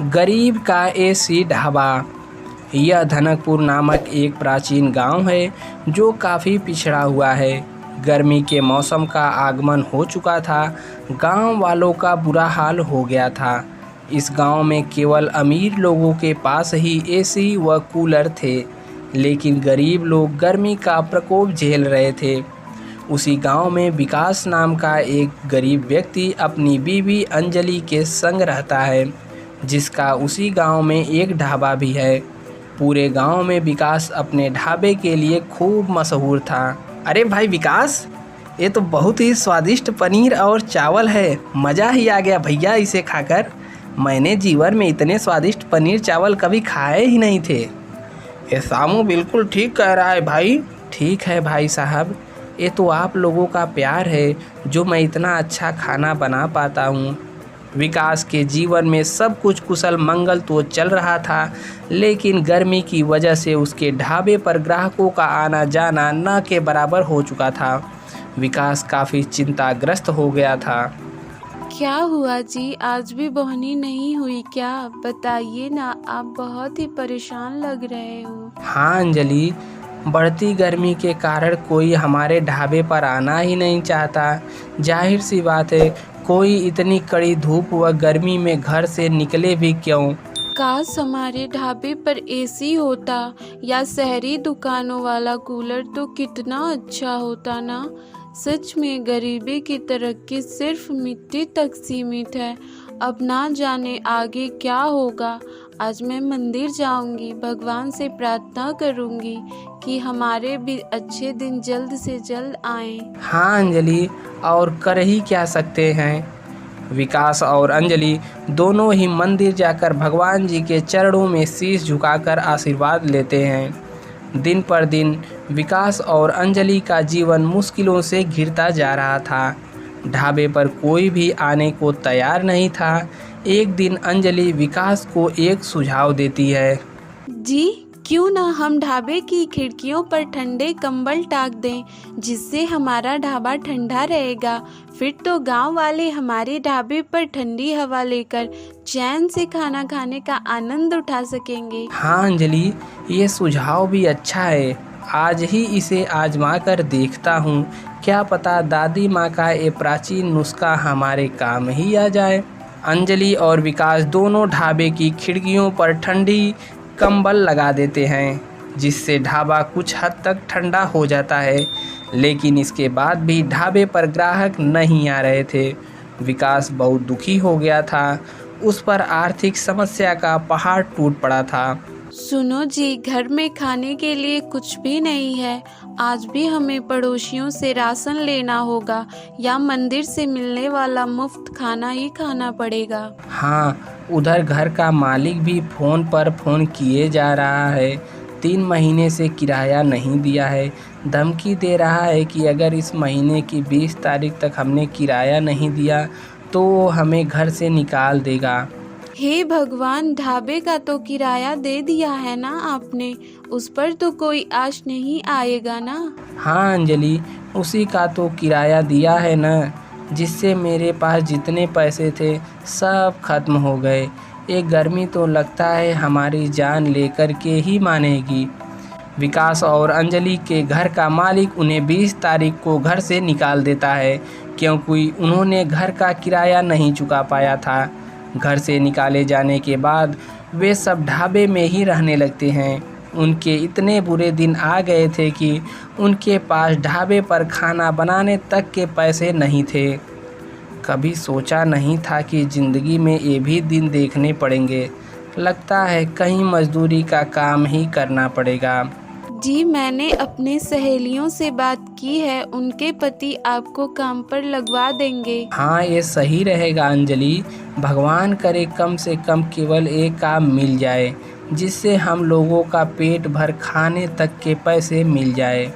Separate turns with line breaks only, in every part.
गरीब का एसी ढाबा। यह धनकपुर नामक एक प्राचीन गांव है जो काफ़ी पिछड़ा हुआ है। गर्मी के मौसम का आगमन हो चुका था। गांव वालों का बुरा हाल हो गया था। इस गांव में केवल अमीर लोगों के पास ही एसी व कूलर थे, लेकिन गरीब लोग गर्मी का प्रकोप झेल रहे थे। उसी गांव में विकास नाम का एक गरीब व्यक्ति अपनी बीवी अंजलि के संग रहता है, जिसका उसी गांव में एक ढाबा भी है। पूरे गांव में विकास अपने ढाबे के लिए खूब मशहूर था। अरे भाई विकास, ये तो बहुत ही स्वादिष्ट पनीर और चावल है। मज़ा ही आ गया भैया इसे खाकर। मैंने जीवन में इतने स्वादिष्ट पनीर चावल कभी खाए ही नहीं थे। ये सामू बिल्कुल ठीक कह रहा है भाई। ठीक है भाई साहब, ये तो आप लोगों का प्यार है जो मैं इतना अच्छा खाना बना पाता हूँ। विकास के जीवन में सब कुछ कुशल मंगल तो चल रहा था, लेकिन गर्मी की वजह से उसके ढाबे पर ग्राहकों का आना जाना न के बराबर हो चुका था। विकास काफ़ी चिंताग्रस्त हो गया था।
क्या हुआ जी, आज भी बोहनी नहीं हुई क्या? बताइए ना, आप बहुत ही परेशान लग रहे हो।
हाँ अंजलि, बढ़ती गर्मी के कारण कोई हमारे ढाबे पर आना ही नहीं चाहता। जाहिर सी बात है, कोई इतनी कड़ी धूप व गर्मी में घर से निकले भी क्यों।
काश हमारे ढाबे पर एसी होता या शहरी दुकानों वाला कूलर तो कितना अच्छा होता ना। सच में गरीबी की तरक्की सिर्फ मिट्टी तक सीमित है। अब ना जाने आगे क्या होगा। आज मैं मंदिर जाऊंगी, भगवान से प्रार्थना करूंगी कि हमारे भी अच्छे दिन जल्द से जल्द आएं।
हाँ अंजलि, और कर ही क्या सकते हैं। विकास और अंजलि दोनों ही मंदिर जाकर भगवान जी के चरणों में शीश झुकाकर आशीर्वाद लेते हैं। दिन पर दिन विकास और अंजलि का जीवन मुश्किलों से घिरता जा रहा था। ढाबे पर कोई भी आने को तैयार नहीं था। एक दिन अंजलि विकास को एक सुझाव देती है।
जी, क्यों ना हम ढाबे की खिड़कियों पर ठंडे कंबल टाक दें, जिससे हमारा ढाबा ठंडा रहेगा। फिर तो गांव वाले हमारे ढाबे पर ठंडी हवा लेकर चैन से खाना खाने का आनंद उठा सकेंगे।
हाँ अंजलि, ये सुझाव भी अच्छा है। आज ही इसे आजमा कर देखता हूँ। क्या पता दादी माँ का ये प्राचीन नुस्खा हमारे काम ही आ जाए। अंजलि और विकास दोनों ढाबे की खिड़कियों पर ठंडी कंबल लगा देते हैं, जिससे ढाबा कुछ हद तक ठंडा हो जाता है। लेकिन इसके बाद भी ढाबे पर ग्राहक नहीं आ रहे थे। विकास बहुत दुखी हो गया था। उस पर आर्थिक समस्या का पहाड़ टूट पड़ा था।
सुनो जी, घर में खाने के लिए कुछ भी नहीं है। आज भी हमें पड़ोसियों से राशन लेना होगा या मंदिर से मिलने वाला मुफ्त खाना ही खाना पड़ेगा।
हाँ, उधर घर का मालिक भी फ़ोन पर फ़ोन किए जा रहा है। 3 महीने से किराया नहीं दिया है। धमकी दे रहा है कि अगर इस महीने की 20 तारीख तक हमने किराया नहीं दिया तो वो हमें घर से निकाल देगा।
हे भगवान, ढाबे का तो किराया दे दिया है ना आपने, उस पर तो कोई आश नहीं आएगा ना।
हाँ अंजलि, उसी का तो किराया दिया है ना, जिससे मेरे पास जितने पैसे थे सब खत्म हो गए। ये गर्मी तो लगता है हमारी जान लेकर के ही मानेगी। विकास और अंजलि के घर का मालिक उन्हें 20 तारीख को घर से निकाल देता है, क्योंकि उन्होंने घर का किराया नहीं चुका पाया था। घर से निकाले जाने के बाद वे सब ढाबे में ही रहने लगते हैं। उनके इतने बुरे दिन आ गए थे कि उनके पास ढाबे पर खाना बनाने तक के पैसे नहीं थे। कभी सोचा नहीं था कि ज़िंदगी में ये भी दिन देखने पड़ेंगे। लगता है कहीं मजदूरी का काम ही करना पड़ेगा।
जी, मैंने अपने सहेलियों से बात की है, उनके पति आपको काम पर लगवा देंगे।
हाँ, ये सही रहेगा अंजलि। भगवान करे कम से कम केवल एक काम मिल जाए, जिससे हम लोगों का पेट भर खाने तक के पैसे मिल जाए।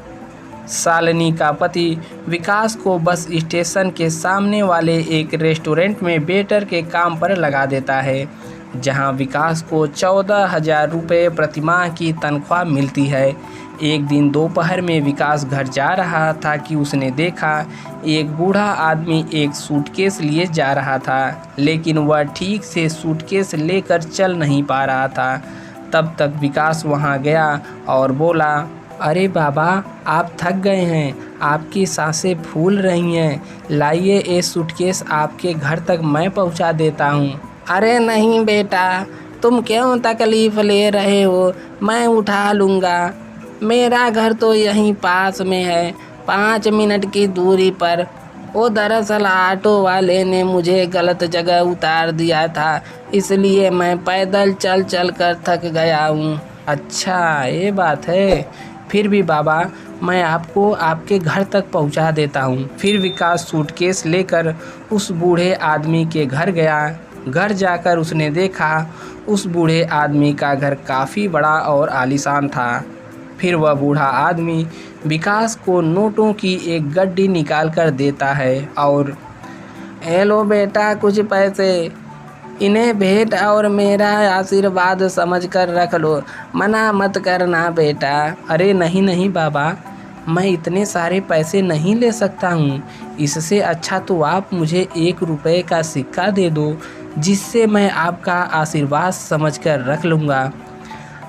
शालिनी का पति विकास को बस स्टेशन के सामने वाले एक रेस्टोरेंट में वेटर के काम पर लगा देता है, जहां विकास को 14,000 रुपये प्रतिमाह की तनख्वाह मिलती है। एक दिन दोपहर में विकास घर जा रहा था कि उसने देखा एक बूढ़ा आदमी एक सूटकेस लिए जा रहा था, लेकिन वह ठीक से सूटकेस लेकर चल नहीं पा रहा था। तब तक विकास वहां गया और बोला, अरे बाबा, आप थक गए हैं, आपकी सांसें फूल रही हैं, लाइए ये सूटकेस आपके घर तक मैं पहुंचा देता हूं। अरे नहीं बेटा, तुम क्यों तकलीफ़ ले रहे हो, मैं उठा लूँगा। मेरा घर तो यहीं पास में है, 5 मिनट की दूरी पर। वो दरअसल ऑटो वाले ने मुझे गलत जगह उतार दिया था, इसलिए मैं पैदल चल चल कर थक गया हूँ। अच्छा, ये बात है। फिर भी बाबा, मैं आपको आपके घर तक पहुँचा देता हूँ। फिर विकास सूटकेस लेकर उस बूढ़े आदमी के घर गया। घर जाकर उसने देखा उस बूढ़े आदमी का घर काफ़ी बड़ा और आलीशान था। फिर वह बूढ़ा आदमी विकास को नोटों की एक गड्डी निकाल कर देता है और, ए लो बेटा, कुछ पैसे, इन्हें भेंट और मेरा आशीर्वाद समझकर रख लो, मना मत करना बेटा। अरे नहीं नहीं बाबा, मैं इतने सारे पैसे नहीं ले सकता हूँ। इससे अच्छा तो आप मुझे 1 रुपये का सिक्का दे दो, जिससे मैं आपका आशीर्वाद समझकर रख लूँगा।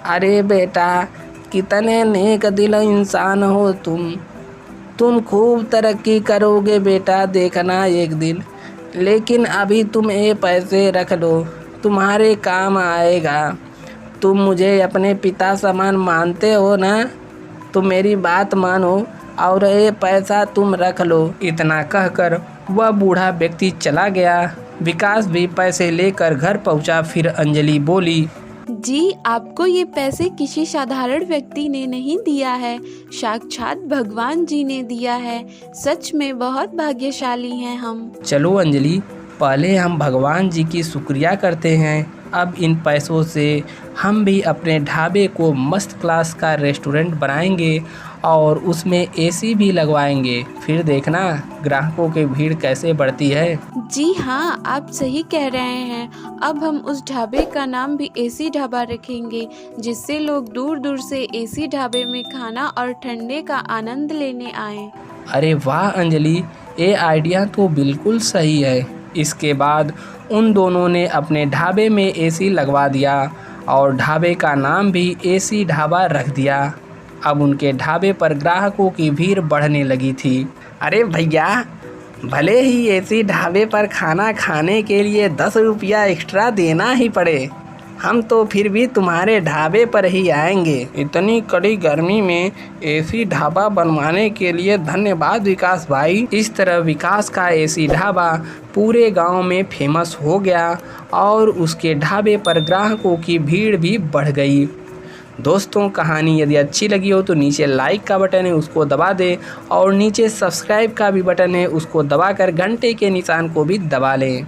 अरे बेटा, कितने नेक दिल इंसान हो तुम खूब तरक्की करोगे बेटा, देखना एक दिन। लेकिन अभी तुम ये पैसे रख लो, तुम्हारे काम आएगा। तुम मुझे अपने पिता समान मानते हो ना, तो मेरी बात मानो और ये पैसा तुम रख लो। इतना कहकर वह बूढ़ा व्यक्ति चला गया। विकास भी पैसे लेकर घर पहुंचा। फिर अंजलि बोली,
जी, आपको ये पैसे किसी साधारण व्यक्ति ने नहीं दिया है, साक्षात भगवान जी ने दिया है। सच में बहुत भाग्यशाली हैं हम।
चलो अंजलि, पहले हम भगवान जी की शुक्रिया करते हैं। अब इन पैसों से हम भी अपने ढाबे को मस्त क्लास का रेस्टोरेंट बनाएंगे और उसमें एसी भी लगवाएंगे। फिर देखना ग्राहकों की भीड़ कैसे बढ़ती है।
जी हाँ, आप सही कह रहे हैं। अब हम उस ढाबे का नाम भी एसी ढाबा रखेंगे, जिससे लोग दूर दूर से एसी ढाबे में खाना और ठंडे का आनंद लेने आएं।
अरे वाह अंजलि, ये आइडिया तो बिल्कुल सही है। इसके बाद उन दोनों ने अपने ढाबे में एसी लगवा दिया और ढाबे का नाम भी एसी ढाबा रख दिया। अब उनके ढाबे पर ग्राहकों की भीड़ बढ़ने लगी थी। अरे भैया, भले ही एसी ढाबे पर खाना खाने के लिए 10 रुपया एक्स्ट्रा देना ही पड़े, हम तो फिर भी तुम्हारे ढाबे पर ही आएंगे। इतनी कड़ी गर्मी में एसी ढाबा बनवाने के लिए धन्यवाद विकास भाई। इस तरह विकास का एसी ढाबा पूरे गांव में फेमस हो गया और उसके ढाबे पर ग्राहकों की भीड़ भी बढ़ गई। दोस्तों, कहानी यदि अच्छी लगी हो तो नीचे लाइक का बटन है, उसको दबा दें और नीचे सब्सक्राइब का भी बटन है, उसको दबाकर घंटे के निशान को भी दबा लें।